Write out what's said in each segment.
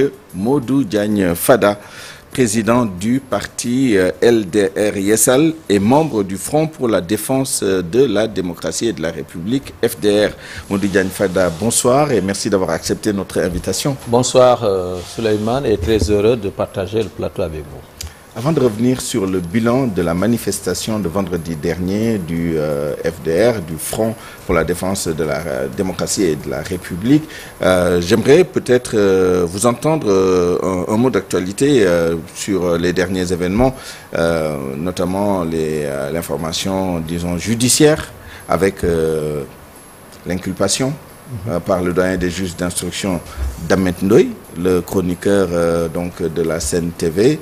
Monsieur Modou Diagne Fada, président du parti LDR Yessal et membre du Front pour la défense de la démocratie et de la République, FDR. Modou Diagne Fada, bonsoir et merci d'avoir accepté notre invitation. Bonsoir Souleymane, et très heureux de partager le plateau avec vous. Avant de revenir sur le bilan de la manifestation de vendredi dernier du FDR, du Front pour la défense de la démocratie et de la République, j'aimerais peut-être vous entendre un mot d'actualité sur les derniers événements, notamment l'information, disons, judiciaire avec l'inculpation par le doyen des juges d'instruction d'Ahmed Ndoye, le chroniqueur donc de la Sen TV,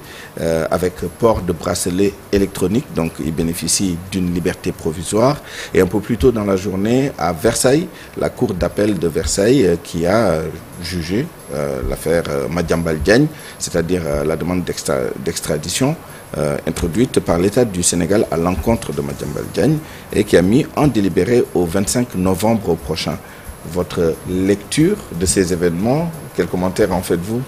avec port de bracelet électronique, donc il bénéficie d'une liberté provisoire. Et un peu plus tôt dans la journée, à Versailles, la cour d'appel de Versailles qui a jugé l'affaire Madiambal Diagne, c'est-à-dire la demande d'extradition introduite par l'État du Sénégal à l'encontre de Madiambal Diagne et qui a mis en délibéré au 25 novembre prochain. Votre lecture de ces événements, quels commentaires en faites-vous?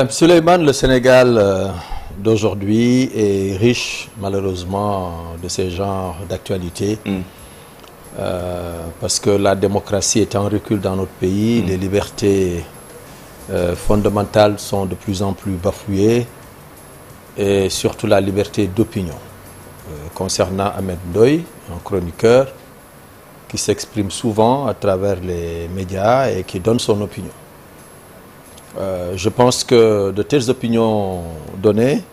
Souleymane, le Sénégal d'aujourd'hui est riche, malheureusement, de ces genres d'actualités. Parce que la démocratie est en recul dans notre pays, les libertés fondamentales sont de plus en plus bafouées, et surtout la liberté d'opinion. Concernant Ahmed Ndoye, un chroniqueur, qui s'exprime souvent à travers les médias et qui donne son opinion. Je pense que de telles opinions données,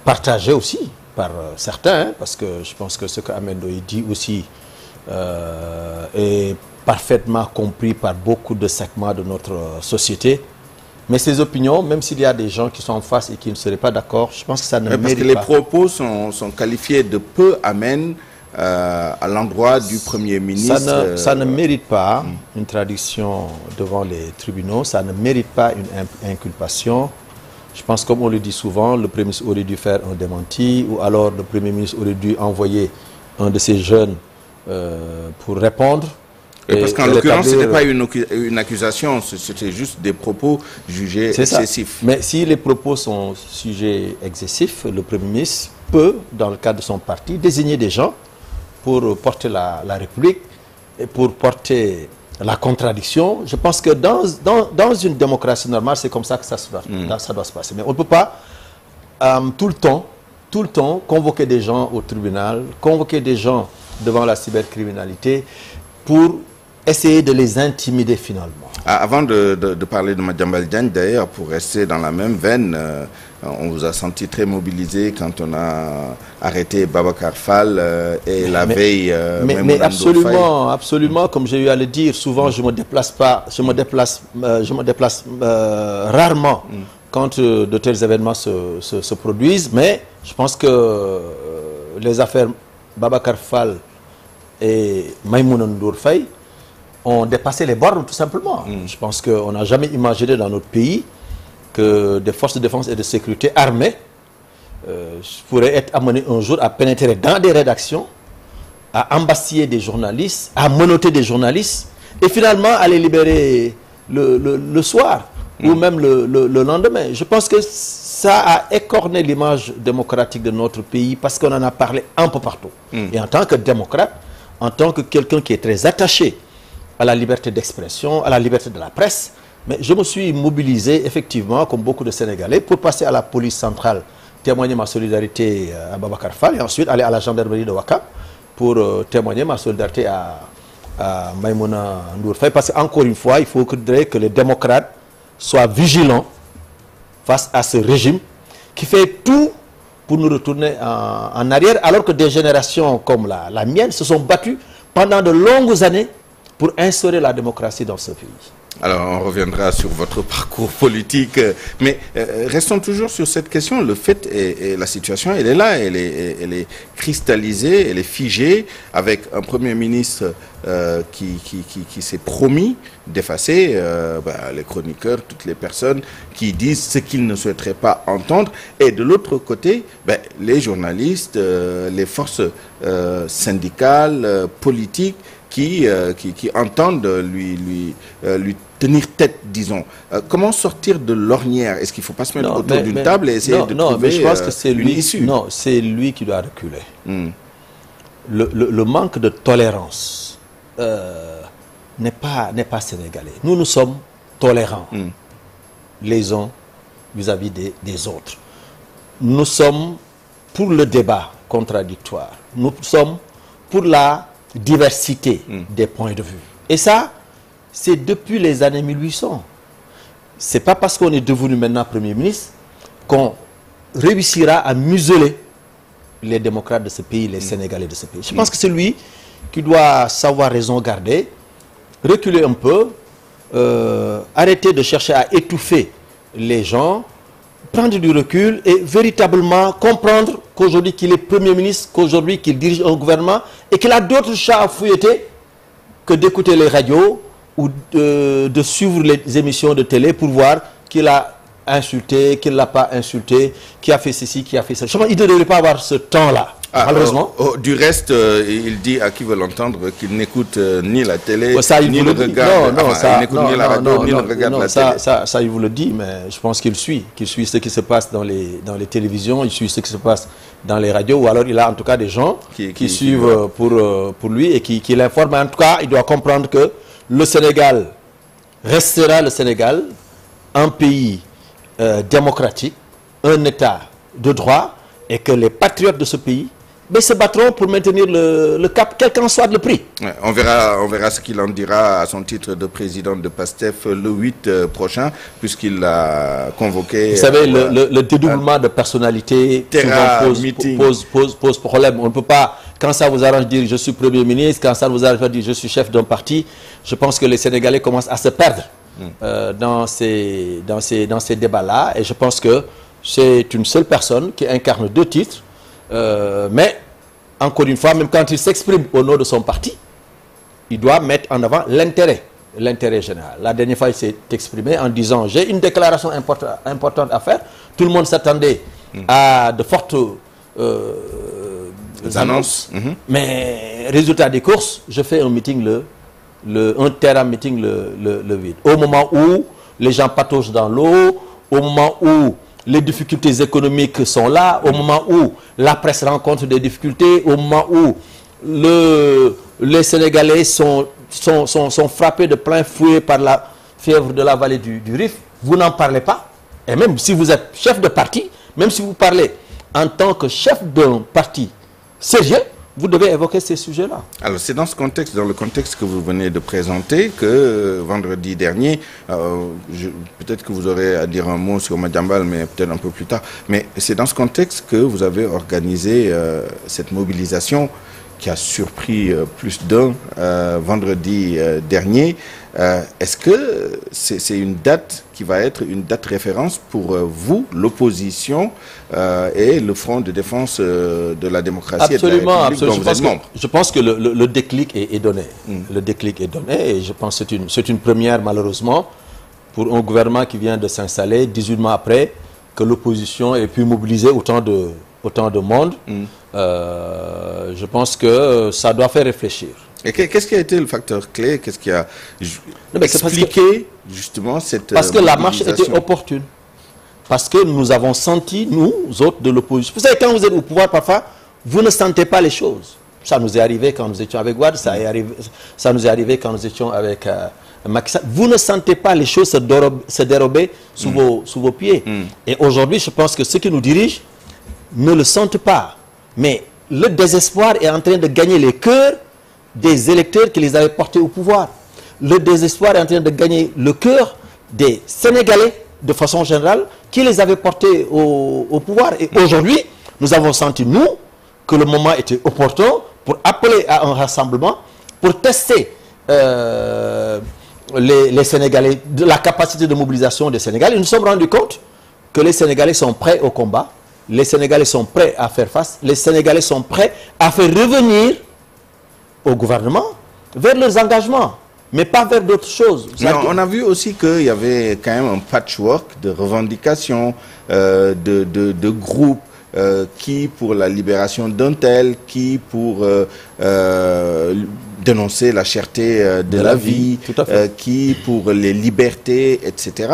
partagées aussi par certains, hein, parce que je pense que ce que Ahmed Ndoye dit aussi est parfaitement compris par beaucoup de segments de notre société. Mais ces opinions, même s'il y a des gens qui sont en face et qui ne seraient pas d'accord, je pense que ça ne mérite pas. Parce que les propos sont qualifiés de peu amènes à l'endroit du Premier ministre. Ça ne mérite pas une traduction devant les tribunaux, ça ne mérite pas une inculpation. Je pense, comme on le dit souvent, le Premier ministre aurait dû faire un démenti, ou alors le Premier ministre aurait dû envoyer un de ces jeunes pour répondre. Parce qu'en l'occurrence, ce n'était pas une accusation, c'était juste des propos jugés excessifs. Mais si les propos sont jugés excessifs, le Premier ministre peut, dans le cadre de son parti, désigner des gens pour porter la République et pour porter la contradiction. Je pense que dans une démocratie normale, c'est comme ça que ça doit se passer. Mais on ne peut pas tout le temps convoquer des gens au tribunal, convoquer des gens devant la cybercriminalité pour essayer de les intimider finalement. Avant de parler de Madiambal Diagne, d'ailleurs, pour rester dans la même veine, on vous a senti très mobilisé quand on a arrêté Babacar Fall et la veille... Mais absolument, comme j'ai eu à le dire, souvent je me déplace rarement quand de tels événements se produisent, mais je pense que les affaires Babacar Fall et Maïmouna Ndour Faye ont dépassé les bornes tout simplement. Je pense qu'on n'a jamais imaginé dans notre pays que des forces de défense et de sécurité armées pourraient être amenées un jour à pénétrer dans des rédactions, à embastiller des journalistes, à menotter des journalistes et finalement à les libérer le soir ou même le lendemain. Je pense que ça a écorné l'image démocratique de notre pays parce qu'on en a parlé un peu partout. Et en tant que démocrate, en tant que quelqu'un qui est très attaché à la liberté d'expression, à la liberté de la presse, mais je me suis mobilisé effectivement, comme beaucoup de Sénégalais, pour passer à la police centrale, témoigner ma solidarité à Babacar Fall et ensuite aller à la gendarmerie de Ouakam pour témoigner ma solidarité à Maïmouna Ndour Faye. Parce qu'encore une fois, il faudrait que les démocrates soient vigilants face à ce régime qui fait tout pour nous retourner en arrière, alors que des générations comme la mienne se sont battues pendant de longues années pour instaurer la démocratie dans ce pays. Alors, on reviendra sur votre parcours politique, mais restons toujours sur cette question. Le fait et la situation, elle est là, elle est cristallisée, elle est figée, avec un Premier ministre qui s'est promis d'effacer les chroniqueurs, toutes les personnes qui disent ce qu'ils ne souhaiteraient pas entendre, et de l'autre côté, les journalistes, les forces syndicales, politiques, qui entendent lui tenir tête, disons. Comment sortir de l'ornière? Est-ce qu'il ne faut pas se mettre autour d'une table et essayer de trouver mais je pense que c'est lui, une issue? Non, c'est lui qui doit reculer. Le manque de tolérance n'est pas sénégalais. Nous sommes tolérants les uns vis-à-vis des autres. Nous sommes pour le débat contradictoire. Nous sommes pour la diversité des points de vue. Et ça, c'est depuis les années 1800. Ce n'est pas parce qu'on est devenu maintenant Premier ministre qu'on réussira à museler les démocrates de ce pays, les Sénégalais de ce pays. Je pense que c'est lui qui doit savoir raison garder, reculer un peu, arrêter de chercher à étouffer les gens, prendre du recul et véritablement comprendre qu'aujourd'hui qu'il est Premier ministre, qu'aujourd'hui qu'il dirige un gouvernement et qu'il a d'autres chats à fouetter que d'écouter les radios ou de suivre les émissions de télé pour voir qu'il a insulté, qu'il ne l'a pas insulté, qui a fait ceci, qui a fait ça. Il ne devrait pas avoir ce temps-là, malheureusement. Du reste, il dit à qui veut l'entendre qu'il n'écoute ni la télé, ni le regard. Il n'écoute ni la radio, ni le regard de la télé. Ça, il vous le dit, mais je pense qu'il suit ce qui se passe dans les télévisions, il suit ce qui se passe dans les radios, ou alors il a en tout cas des gens qui suivent pour lui et qui l'informent. En tout cas, il doit comprendre que le Sénégal restera le Sénégal, un pays démocratique, un État de droit, et que les patriotes de ce pays se battront pour maintenir le cap, quel qu'en soit le prix. Ouais, on verra ce qu'il en dira à son titre de président de PASTEF le 8 prochain, puisqu'il a convoqué... Vous savez, le dédoublement de personnalité pose problème. On ne peut pas, quand ça vous arrange, dire je suis Premier ministre, quand ça vous arrange, dire je suis chef d'un parti. Je pense que les Sénégalais commencent à se perdre dans ces débats-là, et je pense que c'est une seule personne qui incarne deux titres, mais encore une fois, même quand il s'exprime au nom de son parti, il doit mettre en avant l'intérêt général. La dernière fois, il s'est exprimé en disant j'ai une déclaration importante à faire. Tout le monde s'attendait à de fortes annonces, mais résultat des courses, je fais un meeting un terrain meeting le 8. Au moment où les gens pataugent dans l'eau, au moment où les difficultés économiques sont là, au moment où la presse rencontre des difficultés, au moment où les Sénégalais sont frappés de plein fouet par la fièvre de la vallée du Rif, vous n'en parlez pas. Et même si vous êtes chef de parti, même si vous parlez en tant que chef d'un parti sérieux, vous devez évoquer ces sujets-là. Alors, c'est dans le contexte que vous venez de présenter, que vendredi dernier, peut-être que vous aurez à dire un mot sur Madiambal, mais peut-être un peu plus tard, mais c'est dans ce contexte que vous avez organisé cette mobilisation qui a surpris plus d'un vendredi dernier. Est-ce que c'est une date qui va être une date référence pour vous, l'opposition et le Front de défense de la démocratie absolument, et de la République dont vous êtes membre? Je pense que le déclic est donné. Le déclic est donné et je pense que c'est une première malheureusement pour un gouvernement qui vient de s'installer 18 mois après que l'opposition ait pu mobiliser autant de monde. Je pense que ça doit faire réfléchir. Et qu'est-ce qui a été le facteur clé? Qu'est-ce qui a expliqué justement cette Parce que la marche était opportune. Parce que nous avons senti, nous autres de l'opposition. Vous savez, quand vous êtes au pouvoir, parfois, vous ne sentez pas les choses. Ça nous est arrivé quand nous étions avec Wade, ça nous est arrivé quand nous étions avec Macky Sall. Vous ne sentez pas les choses se dérober sous vos pieds. Et aujourd'hui, je pense que ceux qui nous dirigent ne le sentent pas. Mais le désespoir est en train de gagner les cœurs des électeurs qui les avaient portés au pouvoir. Le désespoir est en train de gagner le cœur des Sénégalais, de façon générale, qui les avaient portés au pouvoir. Et aujourd'hui, nous avons senti, nous, que le moment était opportun pour appeler à un rassemblement, pour tester les Sénégalais, de la capacité de mobilisation des Sénégalais. Nous nous sommes rendus compte que les Sénégalais sont prêts au combat, les Sénégalais sont prêts à faire face, les Sénégalais sont prêts à faire revenir au gouvernement vers leurs engagements, mais pas vers d'autres choses. On a vu aussi qu'il y avait quand même un patchwork de revendications, de groupes qui pour la libération d'un tel, qui pour dénoncer la cherté de la vie, qui pour les libertés, etc.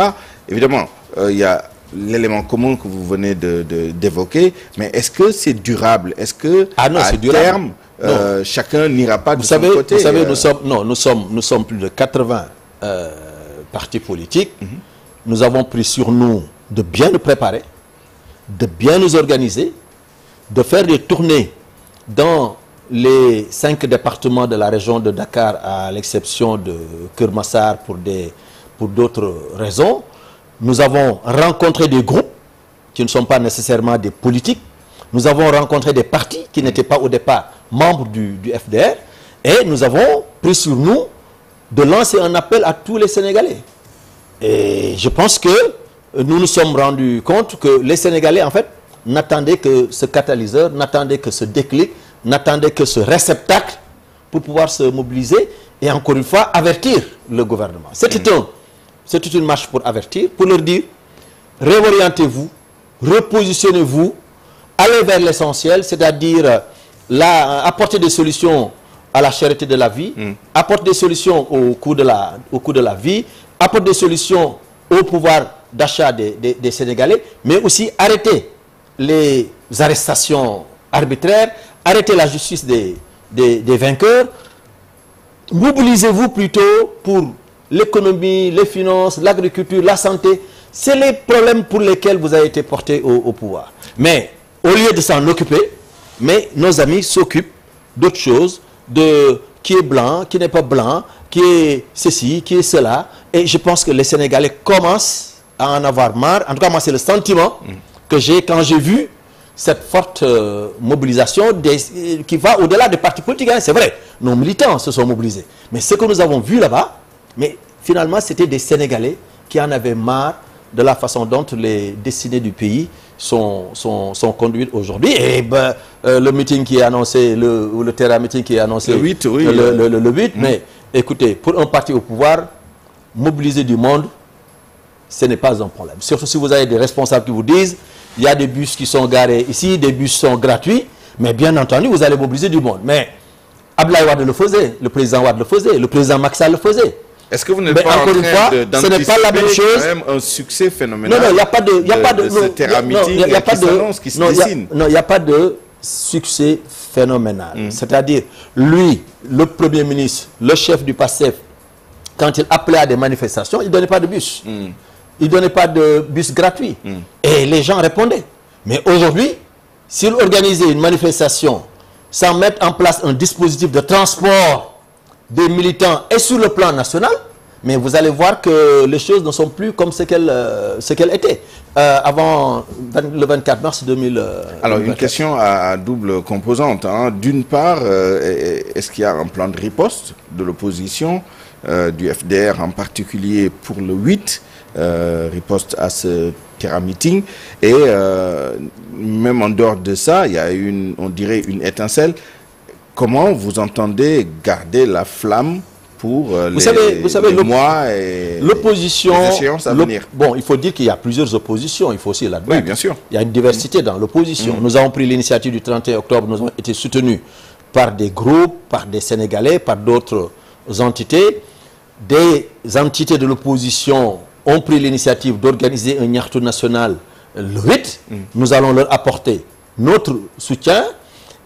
Évidemment, il y a l'élément commun que vous venez d'évoquer, mais est-ce que c'est durable? Est-ce que à terme, chacun n'ira pas de son côté? Vous savez, nous sommes plus de 80 partis politiques. Nous avons pris sur nous de bien nous préparer, de bien nous organiser, de faire des tournées dans les 5 départements de la région de Dakar, à l'exception de Keur Massar pour d'autres raisons. Nous avons rencontré des groupes qui ne sont pas nécessairement des politiques. Nous avons rencontré des partis qui n'étaient pas au départ membres du FDR. Et nous avons pris sur nous de lancer un appel à tous les Sénégalais. Et je pense que nous nous sommes rendus compte que les Sénégalais, en fait, n'attendaient que ce catalyseur, n'attendaient que ce déclic, n'attendaient que ce réceptacle pour pouvoir se mobiliser et encore une fois avertir le gouvernement. C'était une marche pour avertir, pour leur dire, réorientez-vous, repositionnez-vous, allez vers l'essentiel, c'est-à-dire apporter des solutions à la cherté de la vie, apporter des solutions au coût de la vie, apporter des solutions au pouvoir d'achat des Sénégalais, mais aussi arrêter les arrestations arbitraires, arrêter la justice des vainqueurs. Mobilisez-vous plutôt pour l'économie, les finances, l'agriculture, la santé. C'est les problèmes pour lesquels vous avez été porté au pouvoir. Mais au lieu de s'en occuper, nos amis s'occupent d'autres choses, de qui est blanc, qui n'est pas blanc, qui est ceci, qui est cela. Et je pense que les Sénégalais commencent à en avoir marre. En tout cas, moi, c'est le sentiment que j'ai quand j'ai vu cette forte mobilisation qui va au-delà des partis politiques. Hein. C'est vrai, nos militants se sont mobilisés. Mais ce que nous avons vu là-bas, mais finalement, c'était des Sénégalais qui en avaient marre de la façon dont les destinées du pays sont conduites aujourd'hui. Et le meeting qui est annoncé, le terrain meeting qui est annoncé le 8, oui, le 8, mais écoutez, pour un parti au pouvoir, mobiliser du monde, ce n'est pas un problème. Surtout si vous avez des responsables qui vous disent, il y a des bus qui sont garés ici, des bus sont gratuits, mais bien entendu, vous allez mobiliser du monde. Mais Abdoulaye Wade le faisait, le président Wade le faisait, le président Macky Sall le faisait. Est-ce que vous n'êtes pas en train d'anticiper quand même un succès phénoménal? Non, il n'y a pas de... Il n'y a pas de... Non, il n'y a pas de succès phénoménal. C'est-à-dire, lui, le Premier ministre, le chef du PASTEF, quand il appelait à des manifestations, il ne donnait pas de bus. Il ne donnait pas de bus gratuit. Et les gens répondaient. Mais aujourd'hui, s'il organisait une manifestation sans mettre en place un dispositif de transport des militants et sur le plan national, mais vous allez voir que les choses ne sont plus comme ce qu'elles étaient avant le 24 mars 2024. Alors, une question à double composante. Hein. D'une part, est-ce qu'il y a un plan de riposte de l'opposition, du FDR en particulier pour le 8, riposte à ce terrain meeting, et même en dehors de ça, il y a on dirait une étincelle. Comment vous entendez garder la flamme pour les mois et l'opposition, les échéances à venir? Bon, il faut dire qu'il y a plusieurs oppositions, il faut aussi l'admettre. Oui, bien sûr. Il y a une diversité dans l'opposition. Nous avons pris l'initiative du 31 octobre, nous avons été soutenus par des groupes, par des Sénégalais, par d'autres entités. Des entités de l'opposition ont pris l'initiative d'organiser un Niartou national le 8. Nous allons leur apporter notre soutien.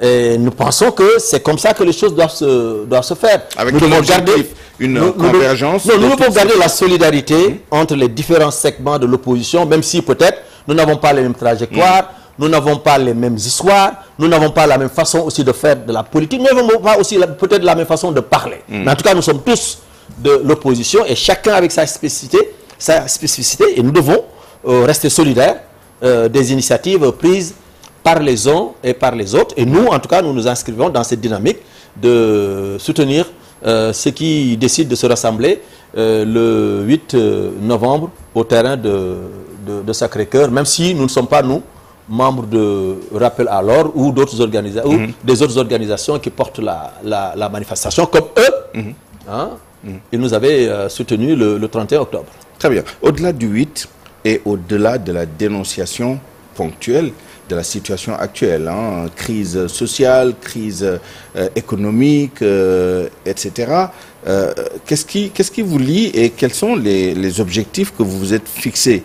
Et nous pensons que c'est comme ça que les choses doivent se faire. Avec nous devons garder une convergence. Nous devons garder la solidarité entre les différents segments de l'opposition, même si peut-être nous n'avons pas les mêmes trajectoires, nous n'avons pas les mêmes histoires, nous n'avons pas la même façon aussi de faire de la politique, nous n'avons pas aussi peut-être la même façon de parler. Mais en tout cas, nous sommes tous de l'opposition et chacun avec sa spécificité, et nous devons rester solidaires des initiatives prises par les uns et par les autres. Et nous, en tout cas, nous nous inscrivons dans cette dynamique de soutenir ceux qui décident de se rassembler le 8 novembre au terrain de Sacré-Cœur, même si nous ne sommes pas, nous, membres de Rappel à l'ordre ou d'autres organisations, ou des autres organisations qui portent la manifestation, comme eux, ils nous avaient soutenus le 31 octobre. Très bien. Au-delà du 8 et au-delà de la dénonciation ponctuelle de la situation actuelle, hein, crise sociale, crise économique, etc. Qu'est-ce qui vous lie et quels sont les objectifs que vous vous êtes fixés?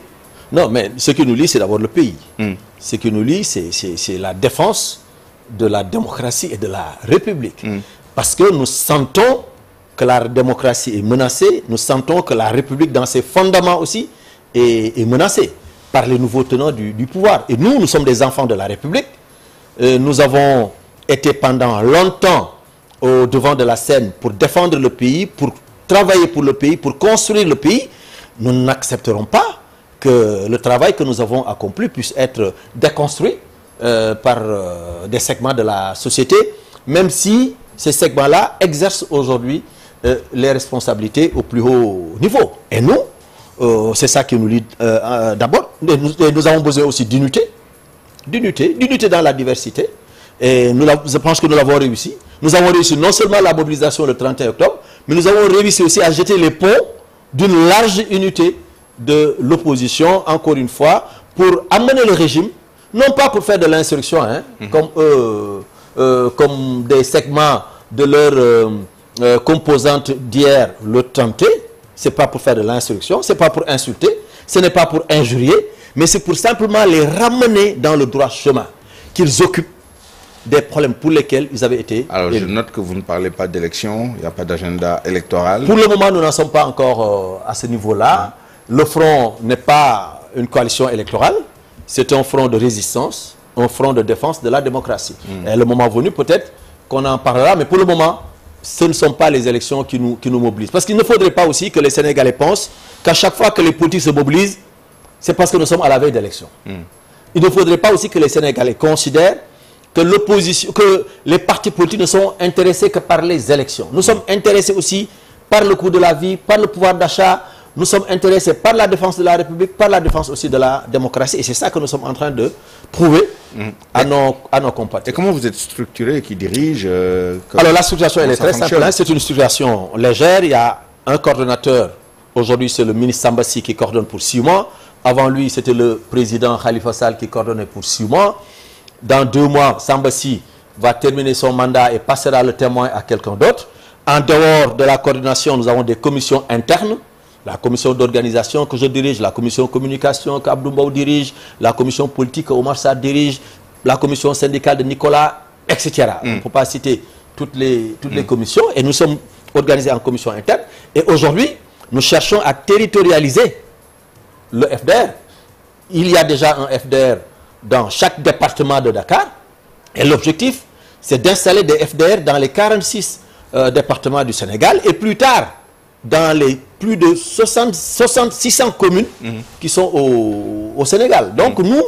Non, mais ce qui nous lie, c'est d'abord le pays. Ce qui nous lie, c'est la défense de la démocratie et de la République. Parce que nous sentons que la démocratie est menacée, nous sentons que la République, dans ses fondements aussi, est menacée par les nouveaux tenants du pouvoir. Et nous sommes des enfants de la République. Nous avons été pendant longtemps au devant de la scène pour défendre le pays, pour travailler pour le pays, pour construire le pays. Nous n'accepterons pas que le travail que nous avons accompli puisse être déconstruit par des segments de la société, même si ces segments-là exercent aujourd'hui les responsabilités au plus haut niveau. Et nous, c'est ça qui nous lie d'abord. Nous avons besoin aussi d'unité dans la diversité. Et je pense que nous l'avons réussi. Nous avons réussi non seulement la mobilisation le 31 octobre, mais nous avons réussi aussi à jeter les ponts d'une large unité de l'opposition, encore une fois, pour amener le régime, non pas pour faire de l'insurrection, hein, comme des segments de leur composante d'hier le tentaient. Ce n'est pas pour faire de l'insurrection, ce n'est pas pour insulter, ce n'est pas pour injurier, mais c'est pour simplement les ramener dans le droit chemin, qu'ils occupent des problèmes pour lesquels ils avaient été... Alors, je note que vous ne parlez pas d'élection, il n'y a pas d'agenda électoral. Pour le moment, nous n'en sommes pas encore à ce niveau-là. Le front n'est pas une coalition électorale, c'est un front de résistance, un front de défense de la démocratie. Et le moment venu, peut-être qu'on en parlera, mais pour le moment, ce ne sont pas les élections qui nous mobilisent. Parce qu'il ne faudrait pas aussi que les Sénégalais pensent qu'à chaque fois que les politiques se mobilisent, c'est parce que nous sommes à la veille d'élections. Il ne faudrait pas aussi que les Sénégalais considèrent que l'opposition, que les partis politiques ne sont intéressés que par les élections. Nous sommes intéressés aussi par le coût de la vie, par le pouvoir d'achat. Nous sommes intéressés par la défense de la République, par la défense aussi de la démocratie. Et c'est ça que nous sommes en train de prouver à nos compatriotes. Et comment vous êtes structuré, qui dirige Alors la structuration, elle est très simple. Hein. C'est une structuration légère. Il y a un coordonnateur. Aujourd'hui, c'est le ministre Sambassi qui coordonne pour 6 mois. Avant lui, c'était le président Khalifa Sall qui coordonnait pour 6 mois. Dans 2 mois, Sambassi va terminer son mandat et passera le témoin à quelqu'un d'autre. En dehors de la coordination, nous avons des commissions internes. La commission d'organisation que je dirige, la commission communication qu'Abdou Mbow dirige, la commission politique que Omar Sarr dirige, la commission syndicale de Nicolas, etc. On ne peut pas citer toutes les commissions. Et nous sommes organisés en commission interne. Et aujourd'hui, nous cherchons à territorialiser le FDR. Il y a déjà un FDR dans chaque département de Dakar. Et l'objectif, c'est d'installer des FDR dans les 46 départements du Sénégal. Et plus tard, dans les plus de 600 communes qui sont au Sénégal. Donc nous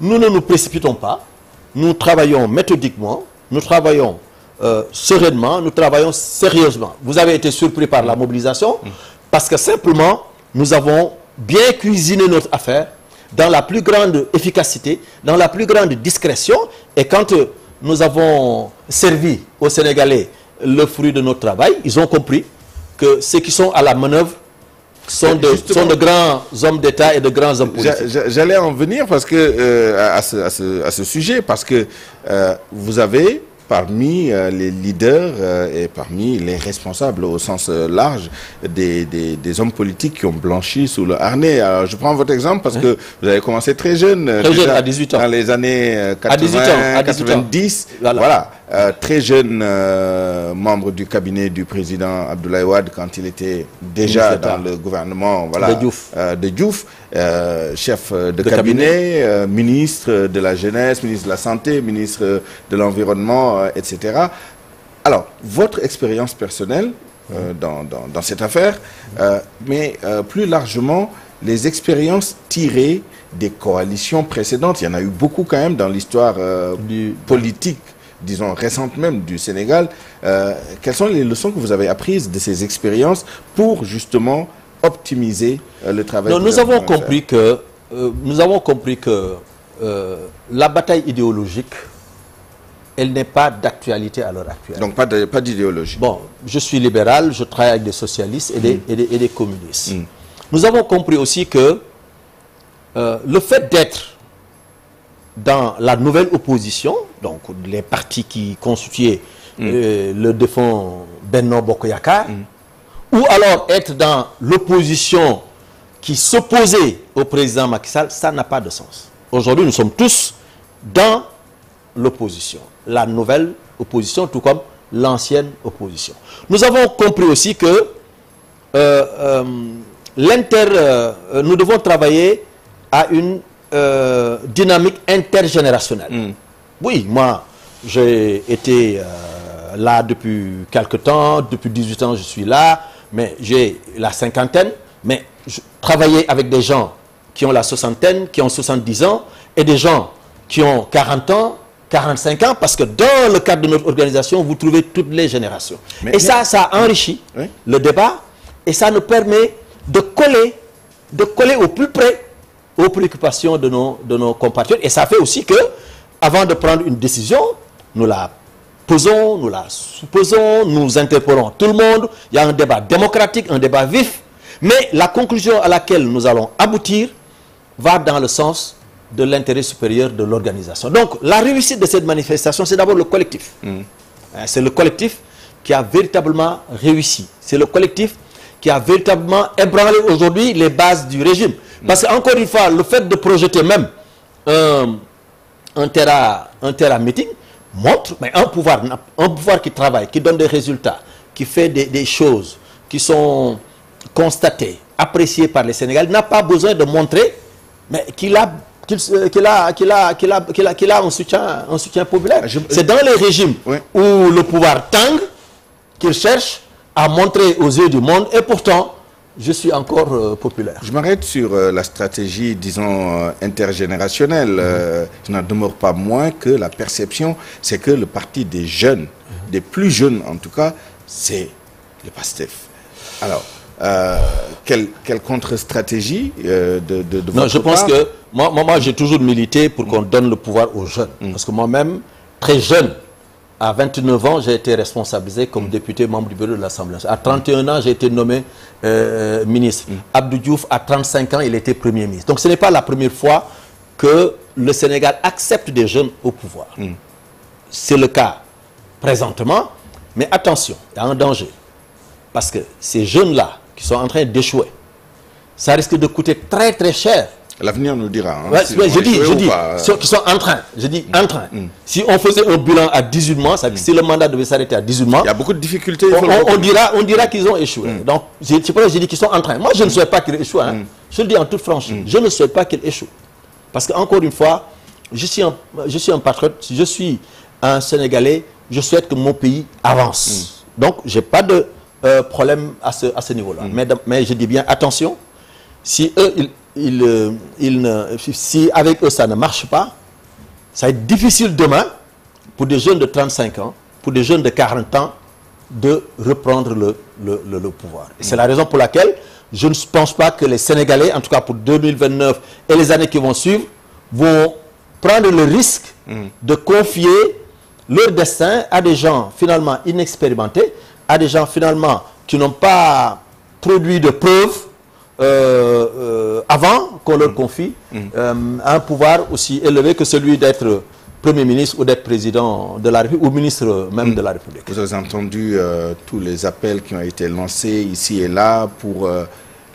ne nous précipitons pas. Nous travaillons méthodiquement, nous travaillons sereinement, nous travaillons sérieusement. Vous avez été surpris par la mobilisation parce que simplement, nous avons bien cuisiné notre affaire dans la plus grande efficacité, dans la plus grande discrétion. Et quand nous avons servi aux Sénégalais le fruit de notre travail, ils ont compris que ceux qui sont à la manœuvre sont de grands hommes d'État et de grands hommes politiques. J'allais en venir parce que, à ce sujet, parce que vous avez parmi les leaders et parmi les responsables au sens large des hommes politiques qui ont blanchi sous le harnais. Alors, je prends votre exemple parce que vous avez commencé très jeune, à 18 ans. Dans les années 80, à 90. Voilà. Très jeune membre du cabinet du président Abdoulaye Wade quand il était déjà dans le gouvernement de Diouf, chef de cabinet, ministre de la jeunesse, ministre de la santé, ministre de l'environnement, etc. Alors, votre expérience personnelle dans cette affaire, mais plus largement, les expériences tirées des coalitions précédentes. Il y en a eu beaucoup quand même dans l'histoire politique, disons récente même, du Sénégal. Quelles sont les leçons que vous avez apprises de ces expériences pour justement optimiser le travail? Nous avons compris que la bataille idéologique, elle n'est pas d'actualité à l'heure actuelle. Donc pas d'idéologie. Bon, je suis libéral, je travaille avec des socialistes et des communistes. Nous avons compris aussi que le fait d'être dans la nouvelle opposition, donc les partis qui constituaient le défunt Benno Bokk Yakaar, ou alors être dans l'opposition qui s'opposait au président Macky Sall, ça n'a pas de sens. Aujourd'hui, nous sommes tous dans l'opposition, la nouvelle opposition, tout comme l'ancienne opposition. Nous avons compris aussi que nous devons travailler à une dynamique intergénérationnelle. Oui, moi, j'ai été là depuis quelque temps, depuis 18 ans je suis là, mais j'ai la cinquantaine, mais je travaillais avec des gens qui ont la soixantaine, qui ont 70 ans, et des gens qui ont 40 ans, 45 ans, parce que dans le cadre de notre organisation, vous trouvez toutes les générations. Ça enrichit le débat, et ça nous permet de coller au plus près aux préoccupations de nos compatriotes. Et ça fait aussi que, avant de prendre une décision, nous la posons, nous la supposons, nous interpellons tout le monde. Il y a un débat démocratique, un débat vif, mais la conclusion à laquelle nous allons aboutir va dans le sens de l'intérêt supérieur de l'organisation. Donc, la réussite de cette manifestation, c'est d'abord le collectif. C'est le collectif qui a véritablement réussi. C'est le collectif qui a véritablement ébranlé aujourd'hui les bases du régime. Parce qu'encore une fois, le fait de projeter même un terrain meeting montre un pouvoir qui travaille, qui donne des résultats, qui fait des choses qui sont constatées, appréciées par les Sénégalais, n'a pas besoin de montrer qu'il a un soutien populaire. C'est dans les régimes où le pouvoir tangue qu'il cherche à montrer aux yeux du monde, et pourtant je suis encore populaire. Je m'arrête sur la stratégie, disons, intergénérationnelle. Je n'en demeure pas moins que la perception, c'est que le parti des jeunes, des plus jeunes en tout cas, c'est le PASTEF. Alors, quelle contre-stratégie de Non, je pense que moi j'ai toujours milité pour qu'on donne le pouvoir aux jeunes. Parce que moi-même, très jeune, à 29 ans, j'ai été responsabilisé comme député membre du bureau de l'Assemblée nationale. À 31 ans, j'ai été nommé ministre. Abdou Diouf, à 35 ans, il était Premier ministre. Donc ce n'est pas la première fois que le Sénégal accepte des jeunes au pouvoir. C'est le cas présentement. Mais attention, il y a un danger. Parce que ces jeunes-là, qui sont en train d'échouer, ça risque de coûter très très cher. L'avenir nous dira. Je dis, ceux qui sont en train, je dis en train. Si on faisait un bilan à 18 mois, si le mandat devait s'arrêter à 18 mois, il y a beaucoup de difficultés. On dira qu'ils ont échoué. Donc, c'est pour ça que je dis qu'ils sont en train. Moi, je ne souhaite pas qu'ils échouent. Je le dis en toute franchise. Je ne souhaite pas qu'ils échouent. Parce qu'encore une fois, je suis un patriote, je suis un Sénégalais, je souhaite que mon pays avance. Donc, je n'ai pas de problème à ce niveau-là. Mais je dis bien, attention, si eux, si avec eux ça ne marche pas, ça va être difficile demain pour des jeunes de 35 ans, pour des jeunes de 40 ans de reprendre le pouvoir. Et c'est la raison pour laquelle je ne pense pas que les Sénégalais, en tout cas pour 2029 et les années qui vont suivre, vont prendre le risque de confier leur destin à des gens finalement inexpérimentés, à des gens finalement qui n'ont pas produit de preuves avant qu'on leur confie un pouvoir aussi élevé que celui d'être Premier ministre ou d'être président de la République ou ministre même de la République. Vous avez entendu tous les appels qui ont été lancés ici et là pour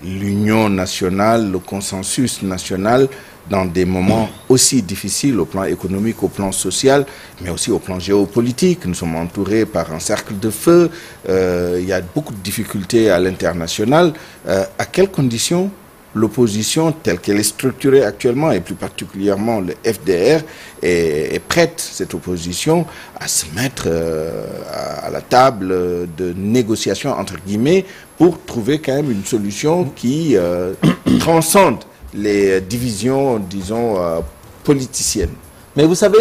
l'union nationale, le consensus national dans des moments aussi difficiles au plan économique, au plan social, mais aussi au plan géopolitique. Nous sommes entourés par un cercle de feu. Il y a beaucoup de difficultés à l'international. À quelles conditions l'opposition, telle qu'elle est structurée actuellement, et plus particulièrement le FDR, est prête, cette opposition, à se mettre à la table de négociation, entre guillemets, pour trouver quand même une solution qui transcende les divisions, disons, politiciennes. Mais vous savez,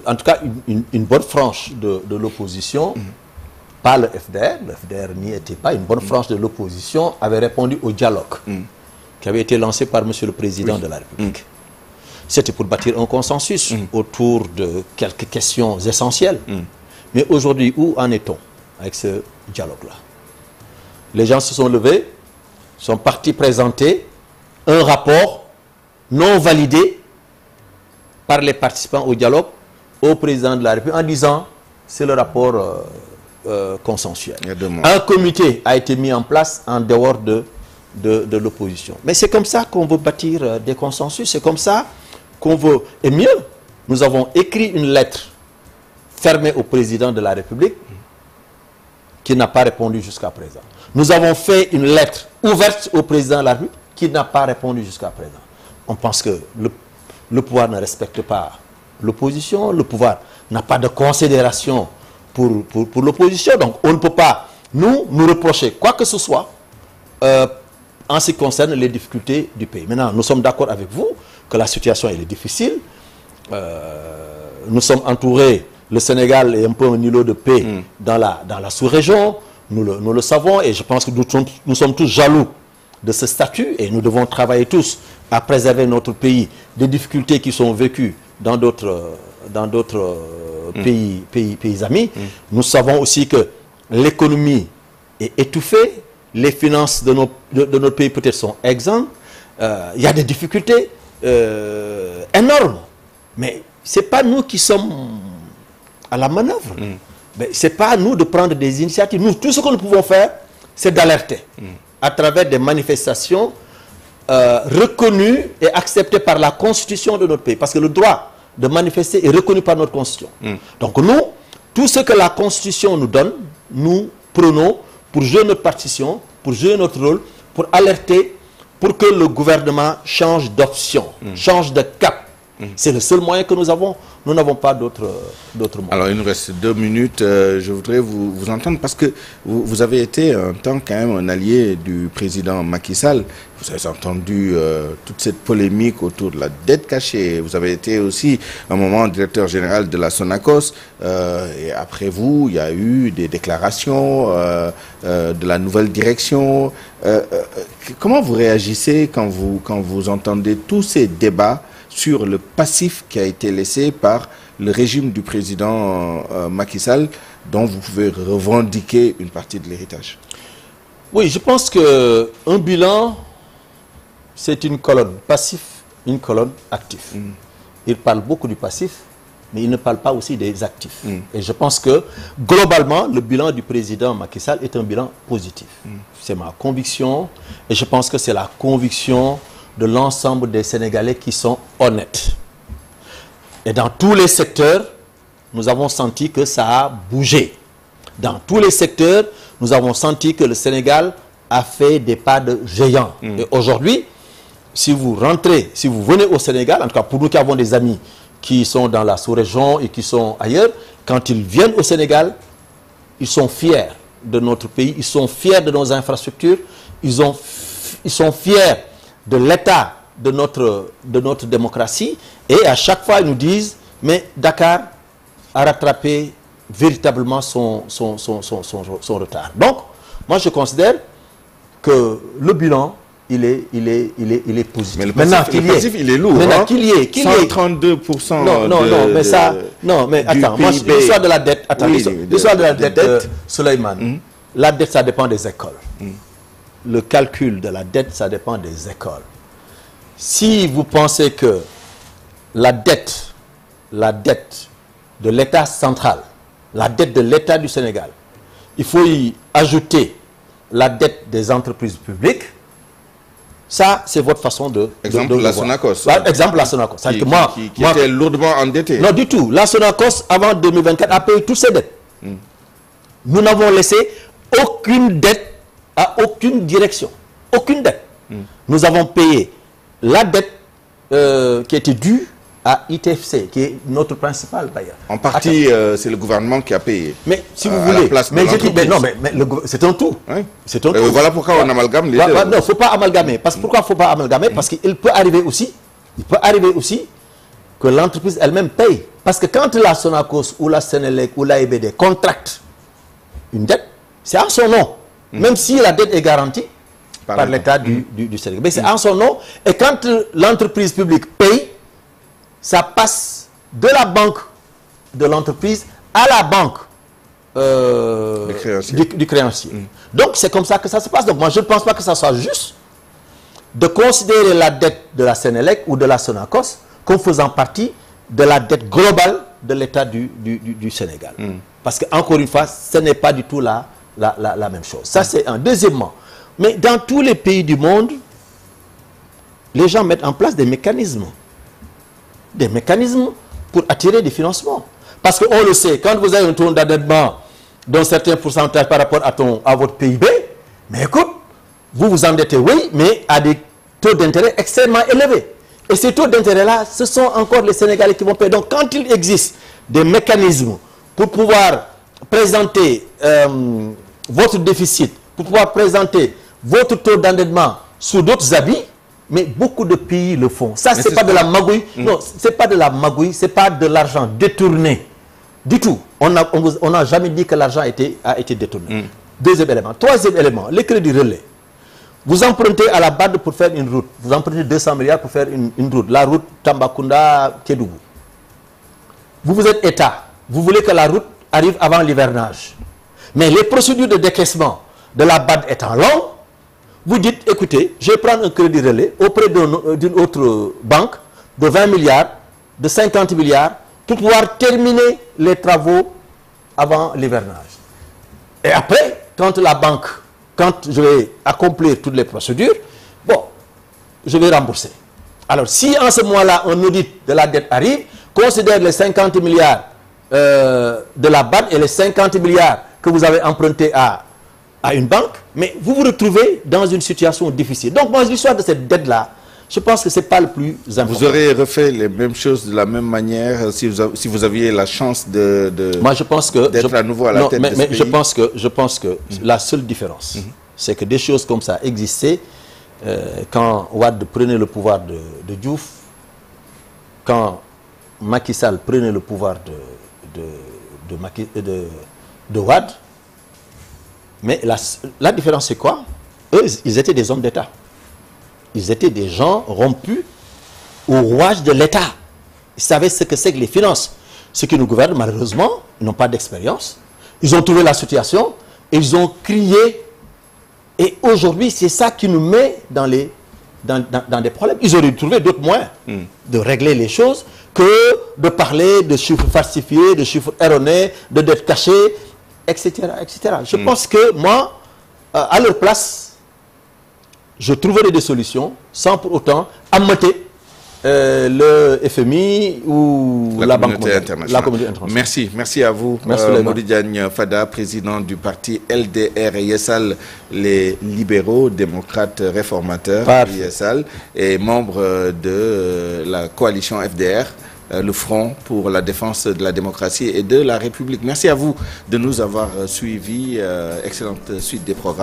en tout cas, une bonne frange de l'opposition, pas le FDR n'y était pas, une bonne frange de l'opposition avait répondu au dialogue qui avait été lancé par M. le Président de la République. C'était pour bâtir un consensus autour de quelques questions essentielles. Mais aujourd'hui, où en est-on avec ce dialogue-là? Les gens se sont levés, sont partis présenter un rapport non validé par les participants au dialogue au président de la République en disant c'est le rapport consensuel. Un comité a été mis en place en dehors de l'opposition. Mais c'est comme ça qu'on veut bâtir des consensus, c'est comme ça qu'on veut... Et mieux, nous avons écrit une lettre fermée au président de la République qui n'a pas répondu jusqu'à présent. Nous avons fait une lettre ouverte au président de la République qui n'a pas répondu jusqu'à présent. On pense que le pouvoir ne respecte pas l'opposition, le pouvoir n'a pas de considération pour l'opposition. Donc on ne peut pas nous reprocher quoi que ce soit en ce qui concerne les difficultés du pays. Maintenant, nous sommes d'accord avec vous que la situation elle est difficile. Nous sommes entourés, le Sénégal est un peu un îlot de paix dans la sous-région, nous le savons, et je pense que nous sommes tous jaloux de ce statut, et nous devons travailler tous à préserver notre pays des difficultés qui sont vécues dans d'autres pays amis. Nous savons aussi que l'économie est étouffée, les finances de notre pays peut-être sont exsangues, il y a des difficultés énormes, mais ce n'est pas nous qui sommes à la manœuvre. Ce n'est pas à nous de prendre des initiatives. Nous, tout ce que nous pouvons faire, c'est d'alerter à travers des manifestations reconnues et acceptées par la Constitution de notre pays. Parce que le droit de manifester est reconnu par notre Constitution. Donc nous, tout ce que la Constitution nous donne, nous prenons pour jouer notre partition, pour jouer notre rôle, pour alerter, pour que le gouvernement change d'option, change de cap. C'est le seul moyen que nous avons. Nous n'avons pas d'autre moyen. Alors, il nous reste 2 minutes. Je voudrais vous entendre parce que vous avez été un temps quand même un allié du président Macky Sall. Vous avez entendu toute cette polémique autour de la dette cachée. Vous avez été aussi un moment directeur général de la Sonacos. Et après vous, il y a eu des déclarations de la nouvelle direction. Comment vous réagissez quand vous entendez tous ces débats sur le passif qui a été laissé par le régime du président Macky Sall, dont vous pouvez revendiquer une partie de l'héritage? Oui, je pense qu'un bilan, c'est une colonne passif, une colonne actif. Il parle beaucoup du passif, mais il ne parle pas aussi des actifs. Et je pense que, globalement, le bilan du président Macky Sall est un bilan positif. C'est ma conviction, et je pense que c'est la conviction de l'ensemble des Sénégalais qui sont honnêtes. Et dans tous les secteurs, nous avons senti que ça a bougé. Dans tous les secteurs, nous avons senti que le Sénégal a fait des pas de géant. Et aujourd'hui, si vous rentrez, si vous venez au Sénégal, en tout cas pour nous qui avons des amis qui sont dans la sous-région et qui sont ailleurs, quand ils viennent au Sénégal, ils sont fiers de notre pays, ils sont fiers de nos infrastructures, ils sont fiers de l'état de notre démocratie, et à chaque fois ils nous disent mais Dakar a rattrapé véritablement son retard. Donc moi je considère que le bilan il est positif. Mais le passif, il est lourd. Maintenant qu'il y ait 132%. Non mais attends, moi l'histoire de la dette, l'histoire de la dette, Souleymane, la dette ça dépend des écoles. Le calcul de la dette, ça dépend des écoles. Si vous pensez que la dette de l'État central, la dette de l'État du Sénégal, il faut y ajouter la dette des entreprises publiques, ça, c'est votre façon de... Exemple, la Sonacos. Exemple, la Sonacos. Qui était lourdement endettée. Non, du tout. La Sonacos, avant 2024, a payé toutes ses dettes. Nous n'avons laissé aucune dette à aucune direction. Aucune dette. Nous avons payé la dette qui était due à ITFC, qui est notre principal bailleur. En partie, c'est le gouvernement qui a payé. Mais si vous voulez... Mais c'est un tout. Oui. C'est un tout. Voilà pourquoi on amalgame les deux. Non, il ne faut pas amalgamer. Pourquoi il ne faut pas amalgamer? Parce qu'il peut arriver aussi que l'entreprise elle-même paye. Parce que quand la Sonacos ou la Sénélec ou l'AIBD contracte une dette, c'est en son nom. Même si la dette est garantie par l'État du Sénégal. Mais c'est en son nom. Et quand l'entreprise publique paye, ça passe de la banque de l'entreprise à la banque du créancier. Donc c'est comme ça que ça se passe. Donc moi je ne pense pas que ça soit juste de considérer la dette de la Sénélec ou de la Sonacos comme faisant partie de la dette globale de l'État du Sénégal. Parce que, encore une fois, ce n'est pas du tout la même chose. Ça, c'est un. Deuxièmement, mais dans tous les pays du monde, les gens mettent en place des mécanismes pour attirer des financements. Parce qu'on le sait, quand vous avez un taux d'endettement d'un certain pourcentage par rapport à votre PIB, mais écoute, vous vous endettez, oui, mais à des taux d'intérêt extrêmement élevés. Et ces taux d'intérêt-là, ce sont encore les Sénégalais qui vont payer. Donc, quand il existe des mécanismes pour pouvoir présenter votre déficit, pour pouvoir présenter votre taux d'endettement sous d'autres habits, mais beaucoup de pays le font. Ça, c'est pas de la magouille. Non, c'est pas de la magouille, c'est pas de l'argent détourné. Du tout. On n'a jamais dit que l'argent a été détourné. Deuxième élément. Troisième élément, les crédits relais. Vous empruntez à la BAD pour faire une route. Vous empruntez 200 milliards pour faire une route. La route Tambacounda-Kédougou. Vous êtes État. Vous voulez que la route arrive avant l'hivernage. Mais les procédures de décaissement de la BAD étant longues, vous dites, écoutez, je vais prendre un crédit relais auprès d'une autre banque de 20 milliards, de 50 milliards, pour pouvoir terminer les travaux avant l'hivernage. Et après, quand je vais accomplir toutes les procédures, bon, je vais rembourser. Alors, si en ce mois-là, un audit de la dette arrive, considère les 50 milliards de la BAD et les 50 milliards que vous avez empruntés à une banque, mais vous vous retrouvez dans une situation difficile. Donc, moi, l'histoire de cette dette-là, je pense que ce n'est pas le plus important. Vous aurez refait les mêmes choses de la même manière si vous aviez la chance moi, je pense que d'être à nouveau à la tête de ce pays. Je pense que la seule différence, c'est que des choses comme ça existaient quand Wade prenait le pouvoir de Diouf, quand Macky Sall prenait le pouvoir de Wade. Mais la différence, c'est quoi? Eux, ils étaient des hommes d'État. Ils étaient des gens rompus au rouage de l'État. Ils savaient ce que c'est que les finances. Ceux qui nous gouvernent, malheureusement, n'ont pas d'expérience. Ils ont trouvé la situation, et ils ont crié. Et aujourd'hui, c'est ça qui nous met dans des problèmes. Ils auraient trouvé d'autres moyens de régler les choses que de parler de chiffres falsifiés, de chiffres erronés, de dettes cachées, etc. etc. Je pense que moi, à leur place, je trouverai des solutions sans pour autant ameuter le FMI ou la Banque mondiale, la communauté internationale. Merci à vous, Mody Diagne Fada, président du parti LDR et Yessal, les libéraux, démocrates réformateurs, Yessal, et membre de la coalition FDR. Le Front pour la défense de la démocratie et de la République. Merci à vous de nous avoir suivis. Excellente suite des programmes.